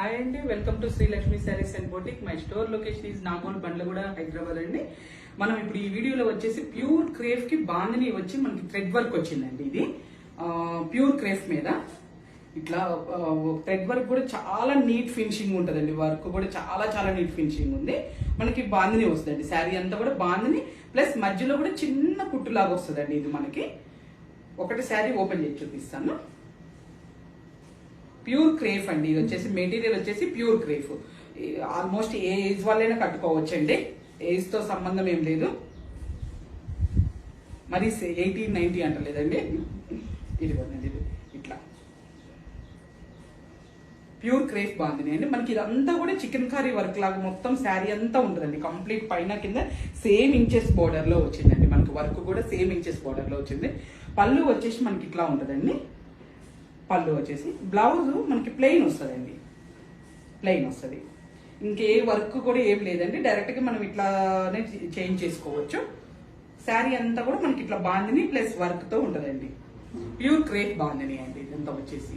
Hi అండి, welcome to Srilakshmi saris and boutique. My store location is Nagole, Bandlaguda, Hyderabad అండి. మనం ఇప్పుడు ఈ వీడియోలో వచ్చేసి ప్యూర్ క్రేఫ్ కి బాందిని వచ్చి మనకి థ్రెడ్ వర్క్ వచ్చిందండి. ఇది ప్యూర్ క్రేఫ్ మీద ఇట్లా థ్రెడ్ వర్క్ కూడా చాలా నీట్ ఫినిషింగ్ ఉంటుందండి. వర్క్ కూడా చాలా చాలా నీట్ ఫినిషింగ్ ఉంది. మనకి బాందిని వస్తుందండి. శారీ అంతా కూడా బాందిని ప్లస్ మధ్యలో కూడా చిన్న కుట్టులాగా వస్తుందండి. ఇది మనకి ఒకటి శారీ ఓపెన్ చేసి చూపిస్తాను. ప్యూర్ క్రేఫ్ అండి. ఇది వచ్చేసి మెటీరియల్ వచ్చేసి ప్యూర్ క్రేఫ్. ఆల్మోస్ట్ ఏ ఏజ్ వాళ్ళైనా కట్టుకోవచ్చండి. ఏజ్ తో సంబంధం ఏం లేదు. మరి 18-90 అంటలేదండి. ఇదిగోండి, ఇది ఇట్లా ప్యూర్ క్రేఫ్ బాగుంది అండి. మనకి ఇదంతా కూడా చికెన్ కర్రీ వర్క్ లాగా మొత్తం శారీ అంతా ఉంటుందండి. కంప్లీట్ పైన కింద సేమ్ ఇంచెస్ బోర్డర్ లో వచ్చిందండి. మనకి వర్క్ కూడా సేమ్ ఇంచెస్ బోర్డర్ లో వచ్చింది. పళ్ళు వచ్చేసి మనకి ఇట్లా ఉంటుందండి. పళ్ళు వచ్చేసి బ్లౌజ్ మనకి ప్లెయిన్ వస్తుందండి. ప్లెయిన్ వస్తుంది. ఇంకే వర్క్ కూడా ఏం లేదండి. డైరెక్ట్ గా మనం ఇట్లానే చేంజ్ చేసుకోవచ్చు. శారీ అంతా కూడా మనకి ఇట్లా బాందిని ప్లస్ వర్క్ తో ఉంటుందండి. ప్యూర్ క్రేప్ బాందిని అండి ఇదంతా వచ్చేసి.